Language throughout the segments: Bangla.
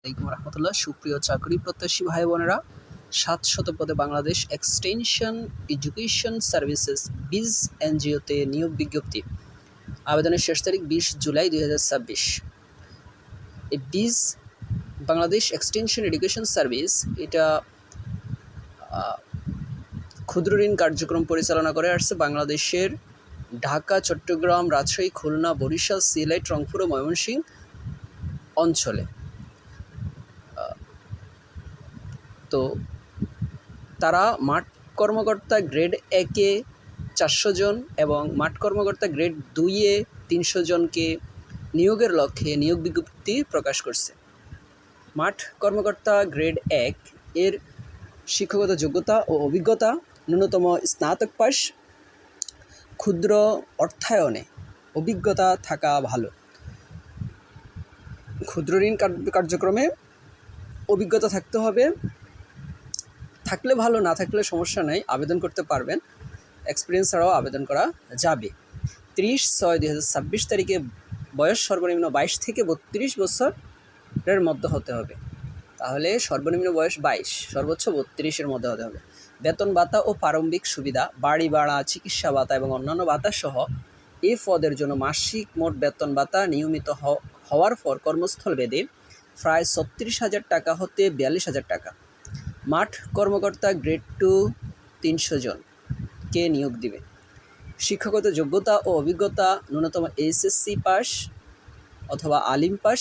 আলাইকুম রহমতুল্লাহ। সুপ্রিয় চাকরি প্রত্যাশী ভাই বোনেরা, ৭০০ পদে বাংলাদেশ এক্সটেনশন এডুকেশন সার্ভিসেস বিজ এনজিওতে নিয়োগ বিজ্ঞপ্তি। আবেদনের শেষ তারিখ ২০ জুলাই ২০২৬। এই বিজ বাংলাদেশ এক্সটেনশন এডুকেশন সার্ভিস এটা ক্ষুদ্র ঋণ কার্যক্রম পরিচালনা করে আসছে বাংলাদেশের ঢাকা, চট্টগ্রাম, রাজশাহী, খুলনা, বরিশাল, সিলেট, রংপুর ও ময়মনসিংহ অঞ্চলে। তো তারা মাঠ কর্মকর্তা গ্রেড ১-এ ৪০০ জন এবং মাঠ কর্মকর্তা গ্রেড ২-এ ৩০০ জনকে নিয়োগের লক্ষ্যে নিয়োগ বিজ্ঞপ্তি প্রকাশ করছে। মাঠ কর্মকর্তা গ্রেড ১ এর শিক্ষাগত যোগ্যতা ও অভিজ্ঞতা ন্যূনতম স্নাতক পাস, ক্ষুদ্র অর্থায়নে অভিজ্ঞতা থাকা ভালো। ক্ষুদ্র ঋণ কার্যক্রমে অভিজ্ঞতা থাকতে হবে, থাকলে ভালো, না থাকলে সমস্যা নেই, আবেদন করতে পারবেন। এক্সপিরিয়েন্স ছাড়াও আবেদন করা যাবে। ৩০/৬/২০২৬ তারিখে বয়স সর্বনিম্ন ২২ থেকে ৩২ বছরের মধ্যে হতে হবে। তাহলে সর্বনিম্ন বয়স ২২, সর্বোচ্চ ৩২-এর মধ্যে হতে হবে। বেতন ভাতা ও প্রারম্ভিক সুবিধা, বাড়ি ভাড়া, চিকিৎসা ভাতা এবং অন্যান্য ভাতা সহ এই পদের জন্য মাসিক মোট বেতন ভাতা নিয়মিত হওয়ার পর কর্মস্থল ভেদে প্রায় ৩৬,০০০ টাকা হতে ৪২,০০০ টাকা। মাঠ কর্মকর্তা গ্রেড ২ ৩০০ জনকে নিয়োগ দিবে। শিক্ষাগত যোগ্যতা ও অভিজ্ঞতা ন্যূনতম এইচএসসি পাস অথবা আলিম পাস,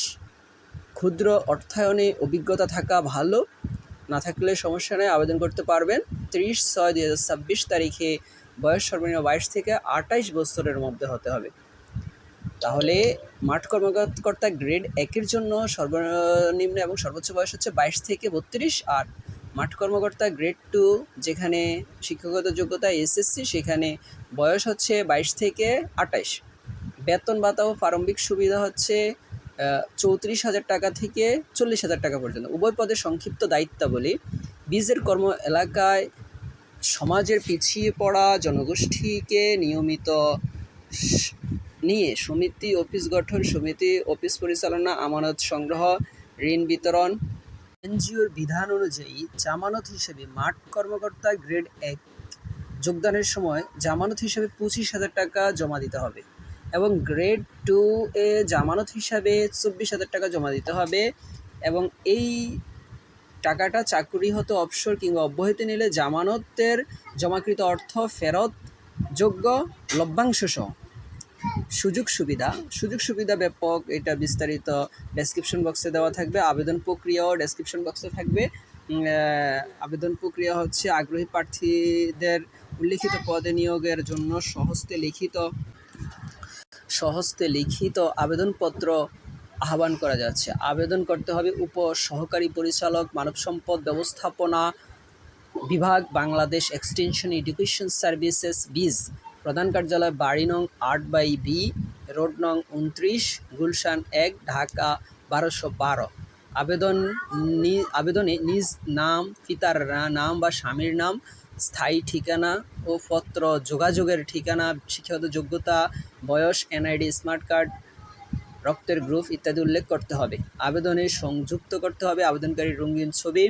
ক্ষুদ্র অর্থায়নে অভিজ্ঞতা থাকা ভালো, না থাকলে সমস্যা নেই, আবেদন করতে পারবেন। ৩০/৬/২০২৬ তারিখে বয়স সর্বনিম্ন ২২ থেকে ২৮ বছরের মধ্যে হতে হবে। তাহলে মাঠ কর্মকর্তা গ্রেড ১-এর জন্য সর্বনিম্ন এবং সর্বোচ্চ বয়স হচ্ছে ২২ থেকে ৩২, আর মাঠ কর্মকর্তা গ্রেড ২ যেখানে শিক্ষাগত যোগ্যতা এসএসসি সেখানে বয়স হচ্ছে ২২ থেকে ২৮। বেতন ভাতা ও প্রারম্ভিক সুবিধা হচ্ছে ৩৪,০০০ টাকা থেকে ৪০,০০০ টাকা পর্যন্ত। উভয় পদের সংক্ষিপ্ত দায়িত্বাবলী: বীজের কর্ম এলাকায় সমাজের পিছিয়ে পড়া জনগোষ্ঠীকে নিয়মিত নিয়ে সমিতি অফিস গঠন, সমিতি অফিস পরিচালনা, আমানত সংগ্রহ, ঋণ বিতরণ। এনজিওর বিধান অনুযায়ী জামানত হিসেবে মাঠ কর্মকর্তা গ্রেড ১ যোগদানের সময় জামানত হিসেবে ২৫,০০০ টাকা জমা দিতে হবে এবং গ্রেড ২-এ জামানত হিসাবে ২৪,০০০ টাকা জমা দিতে হবে এবং এই টাকাটা চাকুরি হতে অবসর কিংবা অব্যাহতি নিলে জামানতের জমাকৃত অর্থ ফেরত যোগ্য লভ্যাংশ সহ। সুযোগ সুবিধা ব্যাপক, এটা বিস্তারিত ডেসক্রিপশন বক্সে দেওয়া থাকবে। আবেদন প্রক্রিয়াও ডেসক্রিপশন বক্সে থাকবে। আবেদন প্রক্রিয়া হচ্ছে আগ্রহী প্রার্থীদের উল্লিখিত পদে নিয়োগের জন্য সহস্তে লিখিত আবেদনপত্র আহ্বান করা যাচ্ছে। আবেদন করতে হবে উপ সহকারী পরিচালক, মানব সম্পদ ব্যবস্থাপনা বিভাগ, বাংলাদেশ এক্সটেনশন এডুকেশন সার্ভিসেস বিজ, প্রধান কার্যালয় বাড়ি নং ৮/বি, রোড নং ২৯, গুলশান ১, ঢাকা ১২১২। আবেদনে নিজ নাম, পিতার নাম বা স্বামীর নাম, স্থায়ী ঠিকানা ও পত্র, যোগাযোগের ঠিকানা, শিক্ষাগত যোগ্যতা, বয়স, এনআইডি, স্মার্ট কার্ড, রক্তের গ্রুপ ইত্যাদি উল্লেখ করতে হবে। আবেদনে সংযুক্ত করতে হবে আবেদনকারীর রঙিন ছবি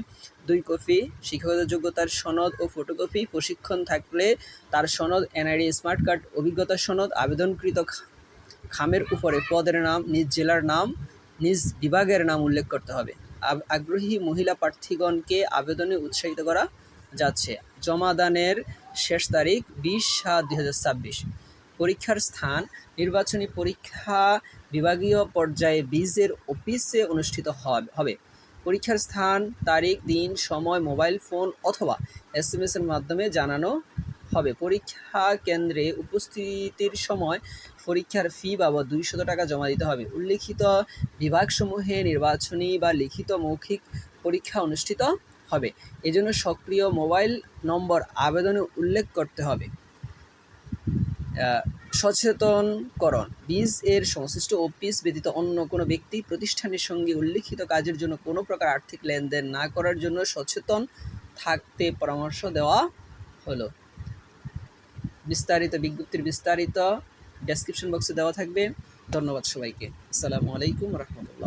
২ কপি, শিক্ষাগত যোগ্যতার সনদ ও ফটোকপি, প্রশিক্ষণ থাকলে তার সনদ, এনআইডি, স্মার্ট কার্ড, অভিজ্ঞতা সনদ। আবেদনকৃত খামের উপরে পদের নাম, নিজ জেলার নাম, নিজ বিভাগের নাম উল্লেখ করতে হবে। আগ্রহী মহিলা প্রার্থীগণকে আবেদনে উৎসাহিত করা যাচ্ছে। জমাদানের শেষ তারিখ ২০/৭/২০২৬। পরীক্ষার স্থান: নির্বাচনী পরীক্ষা বিভাগীয় পর্যায়ে বীজের অফিসে অনুষ্ঠিত হবে। পরীক্ষার স্থান, তারিখ, দিন, সময় মোবাইল ফোন অথবা SMS এর মাধ্যমে জানানো হবে। পরীক্ষা কেন্দ্রে উপস্থিতির সময় পরীক্ষার ফি বাবদ ২০০ টাকা জমা দিতে হবে। উল্লিখিত বিভাগসমূহে নির্বাচনী বা লিখিত মৌখিক পরীক্ষা অনুষ্ঠিত হবে। এজন্য সক্রিয় মোবাইল নম্বর আবেদনে উল্লেখ করতে হবে। সচেতনকরণ: বীজ এর সংশ্লিষ্ট অফিস ব্যতীত অন্য কোনো ব্যক্তি প্রতিষ্ঠানের সঙ্গে উল্লিখিত কাজের জন্য কোনো প্রকার আর্থিক লেনদেন না করার জন্য সচেতন থাকতে পরামর্শ দেওয়া হলো। বিজ্ঞপ্তির বিস্তারিত ডেসক্রিপশন বক্সে দেওয়া থাকবে। ধন্যবাদ সবাইকে। আসসালামু আলাইকুম রহমতুল্লাহ।